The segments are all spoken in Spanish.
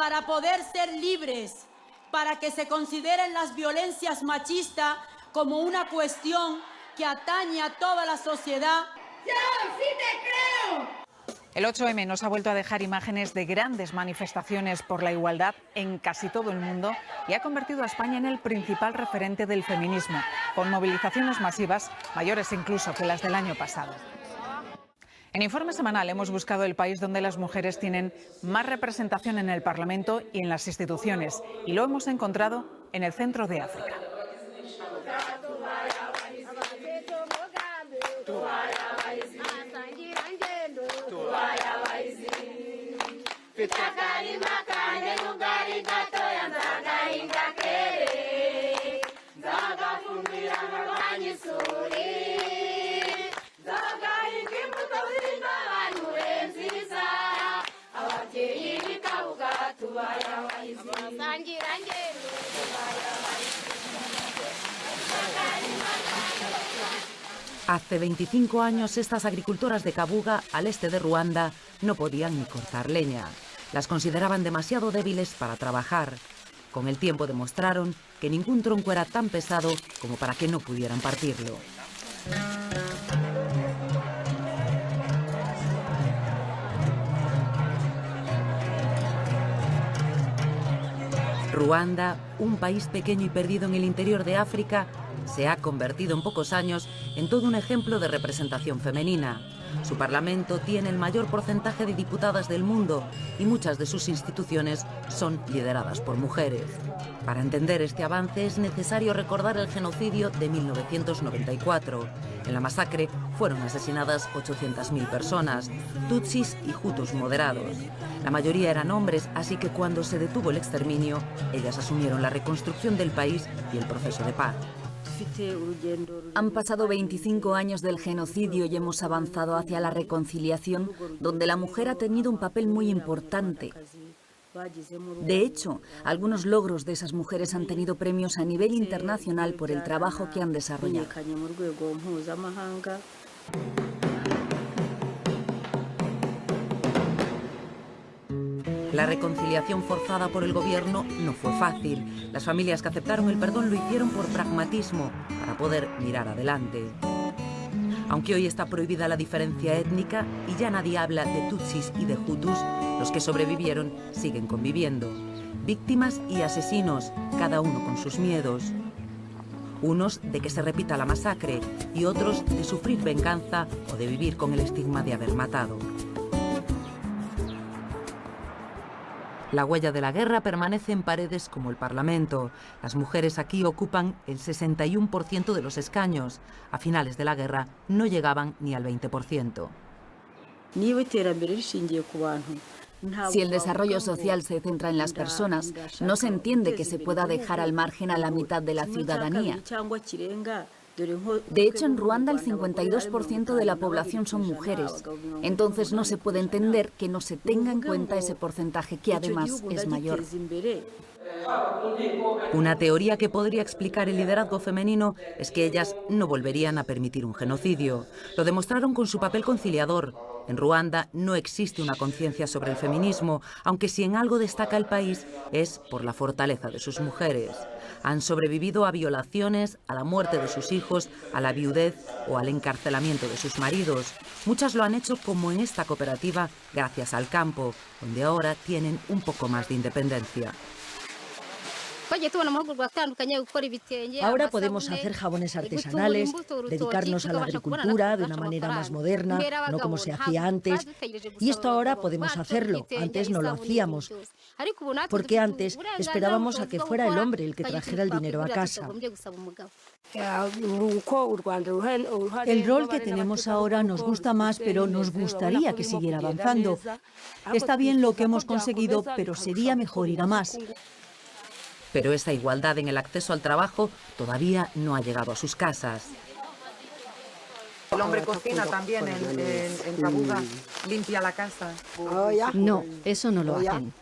para poder ser libres, para que se consideren las violencias machistas como una cuestión que atañe a toda la sociedad. ¡Yo sí te creo! El 8M nos ha vuelto a dejar imágenes de grandes manifestaciones por la igualdad en casi todo el mundo y ha convertido a España en el principal referente del feminismo, con movilizaciones masivas, mayores incluso que las del año pasado. En Informe Semanal hemos buscado el país donde las mujeres tienen más representación en el Parlamento y en las instituciones, y lo hemos encontrado en el centro de África. Hace 25 años estas agricultoras de Kabuga, al este de Ruanda, no podían ni cortar leña. Las consideraban demasiado débiles para trabajar. Con el tiempo demostraron que ningún tronco era tan pesado como para que no pudieran partirlo. Ruanda, un país pequeño y perdido en el interior de África, se ha convertido en pocos años en todo un ejemplo de representación femenina. Su parlamento tiene el mayor porcentaje de diputadas del mundo y muchas de sus instituciones son lideradas por mujeres. Para entender este avance es necesario recordar el genocidio de 1994. En la masacre fueron asesinadas 800.000 personas, tutsis y hutus moderados. La mayoría eran hombres, así que cuando se detuvo el exterminio, ellas asumieron la reconstrucción del país y el proceso de paz. Han pasado 25 años del genocidio y hemos avanzado hacia la reconciliación, donde la mujer ha tenido un papel muy importante. De hecho, algunos logros de esas mujeres han tenido premios a nivel internacional por el trabajo que han desarrollado. La reconciliación forzada por el gobierno no fue fácil. Las familias que aceptaron el perdón lo hicieron por pragmatismo, para poder mirar adelante. Aunque hoy está prohibida la diferencia étnica y ya nadie habla de tutsis y de hutus, los que sobrevivieron siguen conviviendo. Víctimas y asesinos, cada uno con sus miedos. Unos de que se repita la masacre y otros de sufrir venganza o de vivir con el estigma de haber matado. La huella de la guerra permanece en paredes como el Parlamento. Las mujeres aquí ocupan el 61% de los escaños. A finales de la guerra no llegaban ni al 20%. Si el desarrollo social se centra en las personas, no se entiende que se pueda dejar al margen a la mitad de la ciudadanía. De hecho, en Ruanda el 52% de la población son mujeres. Entonces no se puede entender que no se tenga en cuenta ese porcentaje, que además es mayor. Una teoría que podría explicar el liderazgo femenino es que ellas no volverían a permitir un genocidio. Lo demostraron con su papel conciliador. En Ruanda no existe una conciencia sobre el feminismo, aunque si en algo destaca el país es por la fortaleza de sus mujeres. Han sobrevivido a violaciones, a la muerte de sus hijos, a la viudez o al encarcelamiento de sus maridos. Muchas lo han hecho como en esta cooperativa gracias al campo, donde ahora tienen un poco más de independencia. Ahora podemos hacer jabones artesanales, dedicarnos a la agricultura de una manera más moderna, no como se hacía antes. Y esto ahora podemos hacerlo, antes no lo hacíamos. Porque antes esperábamos a que fuera el hombre el que trajera el dinero a casa. El rol que tenemos ahora nos gusta más, pero nos gustaría que siguiera avanzando. Está bien lo que hemos conseguido, pero sería mejor ir a más. Pero esa igualdad en el acceso al trabajo todavía no ha llegado a sus casas. El hombre cocina también en Kabuga, limpia la casa. No, eso no lo hacen.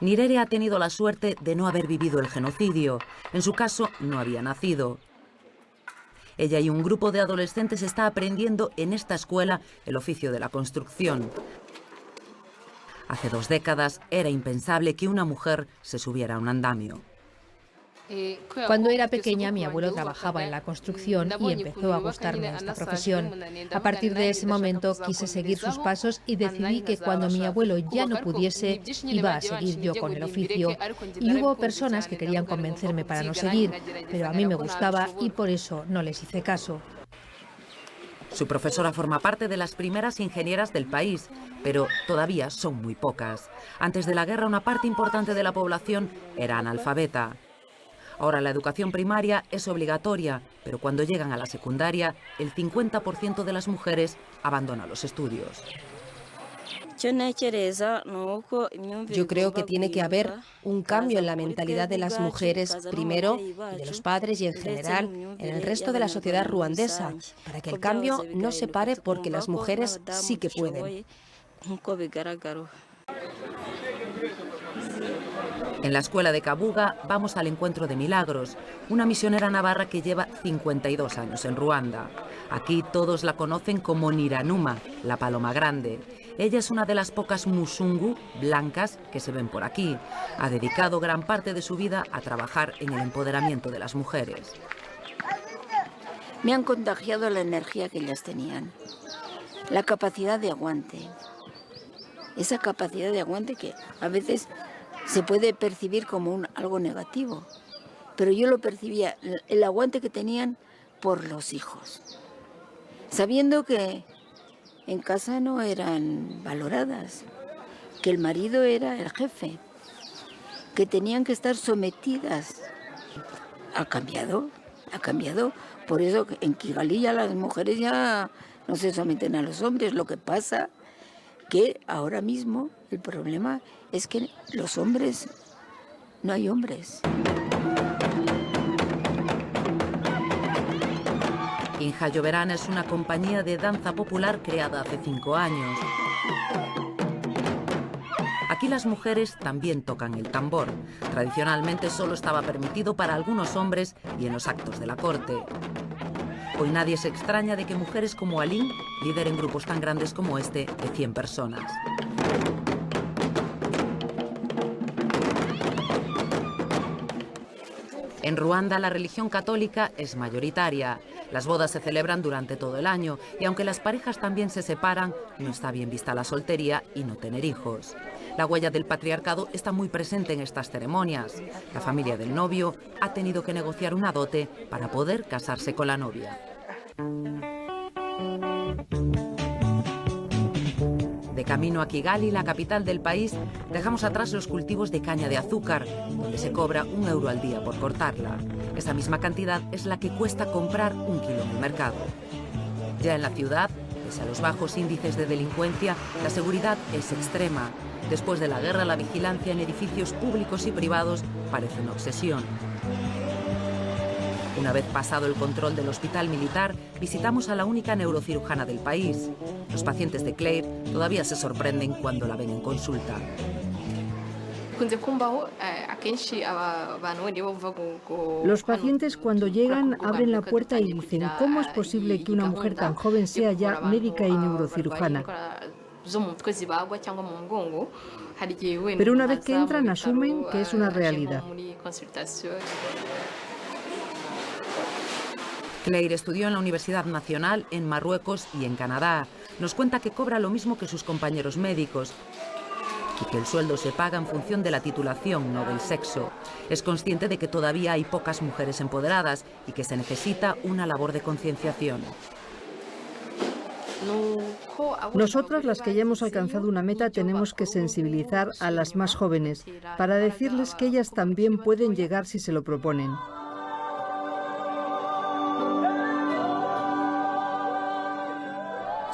Nirere ha tenido la suerte de no haber vivido el genocidio. En su caso, no había nacido. Ella y un grupo de adolescentes está aprendiendo en esta escuela el oficio de la construcción. Hace 2 décadas era impensable que una mujer se subiera a un andamio. Cuando era pequeña, mi abuelo trabajaba en la construcción y empezó a gustarme esta profesión. A partir de ese momento quise seguir sus pasos y decidí que cuando mi abuelo ya no pudiese, iba a seguir yo con el oficio. Y hubo personas que querían convencerme para no seguir, pero a mí me gustaba y por eso no les hice caso. Su profesora forma parte de las primeras ingenieras del país, pero todavía son muy pocas. Antes de la guerra, una parte importante de la población era analfabeta. Ahora la educación primaria es obligatoria, pero cuando llegan a la secundaria, el 50% de las mujeres abandona los estudios. Yo creo que tiene que haber un cambio en la mentalidad de las mujeres primero, y de los padres y en general en el resto de la sociedad ruandesa, para que el cambio no se pare porque las mujeres sí que pueden. En la escuela de Kabuga vamos al encuentro de Milagros, una misionera navarra que lleva 52 años en Ruanda. Aquí todos la conocen como Niranuma, la paloma grande. Ella es una de las pocas musungu blancas que se ven por aquí. Ha dedicado gran parte de su vida a trabajar en el empoderamiento de las mujeres. Me han contagiado la energía que ellas tenían, la capacidad de aguante. Esa capacidad de aguante que a veces se puede percibir como algo negativo, pero yo lo percibía, el aguante que tenían por los hijos, sabiendo que en casa no eran valoradas, que el marido era el jefe, que tenían que estar sometidas. Ha cambiado, por eso en Kigali ya las mujeres ya no se someten a los hombres, lo que pasa que ahora mismo el problema es que los hombres, no hay hombres. Inja Lloverán es una compañía de danza popular creada hace 5 años. Aquí las mujeres también tocan el tambor. Tradicionalmente solo estaba permitido para algunos hombres y en los actos de la corte. Hoy nadie se extraña de que mujeres como Aline lideren grupos tan grandes como este de 100 personas. En Ruanda la religión católica es mayoritaria. Las bodas se celebran durante todo el año y aunque las parejas también se separan, no está bien vista la soltería y no tener hijos. La huella del patriarcado está muy presente en estas ceremonias. La familia del novio ha tenido que negociar una dote para poder casarse con la novia. De camino a Kigali, la capital del país, dejamos atrás los cultivos de caña de azúcar, donde se cobra €1 al día por cortarla. Esa misma cantidad es la que cuesta comprar 1 kilo en el mercado. Ya en la ciudad, pese a los bajos índices de delincuencia, la seguridad es extrema. Después de la guerra, la vigilancia en edificios públicos y privados parece una obsesión. Una vez pasado el control del hospital militar, visitamos a la única neurocirujana del país. Los pacientes de Claire todavía se sorprenden cuando la ven en consulta. Los pacientes cuando llegan abren la puerta y dicen ¿cómo es posible que una mujer tan joven sea ya médica y neurocirujana? Pero una vez que entran asumen que es una realidad. Claire estudió en la Universidad Nacional en Marruecos y en Canadá. Nos cuenta que cobra lo mismo que sus compañeros médicos y que el sueldo se paga en función de la titulación, no del sexo. Es consciente de que todavía hay pocas mujeres empoderadas y que se necesita una labor de concienciación. Nosotras, las que ya hemos alcanzado una meta, tenemos que sensibilizar a las más jóvenes para decirles que ellas también pueden llegar si se lo proponen.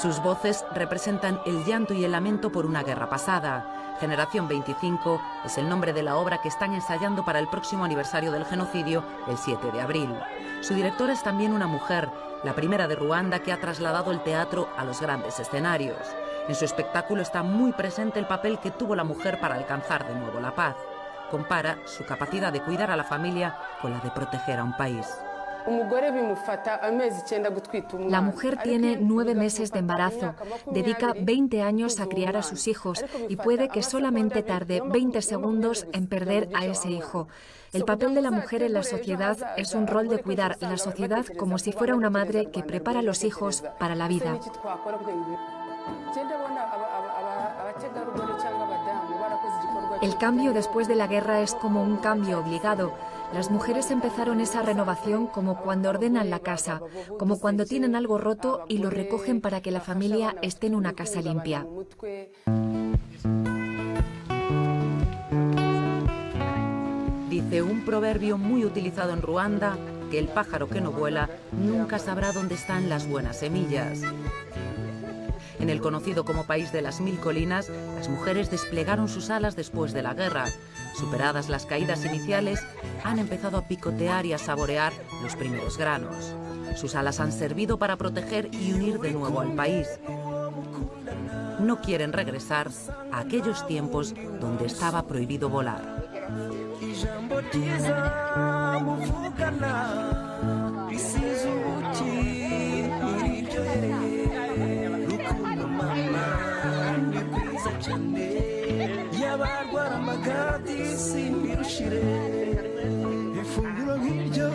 Sus voces representan el llanto y el lamento por una guerra pasada. Generación 25 es el nombre de la obra que están ensayando para el próximo aniversario del genocidio, el 7 de abril. Su directora es también una mujer, la primera de Ruanda que ha trasladado el teatro a los grandes escenarios. En su espectáculo está muy presente el papel que tuvo la mujer para alcanzar de nuevo la paz. Compara su capacidad de cuidar a la familia con la de proteger a un país. La mujer tiene 9 meses de embarazo, dedica 20 años a criar a sus hijos y puede que solamente tarde 20 segundos en perder a ese hijo. El papel de la mujer en la sociedad es un rol de cuidar la sociedad como si fuera una madre que prepara a los hijos para la vida. El cambio después de la guerra es como un cambio obligado. Las mujeres empezaron esa renovación como cuando ordenan la casa, como cuando tienen algo roto y lo recogen para que la familia esté en una casa limpia. Dice un proverbio muy utilizado en Ruanda que el pájaro que no vuela nunca sabrá dónde están las buenas semillas. En el conocido como País de las Mil Colinas, las mujeres desplegaron sus alas después de la guerra. Superadas las caídas iniciales, han empezado a picotear y a saborear los primeros granos. Sus alas han servido para proteger y unir de nuevo al país. No quieren regresar a aquellos tiempos donde estaba prohibido volar. Yabarwara amagati simbirushire ifunguro nk'iryo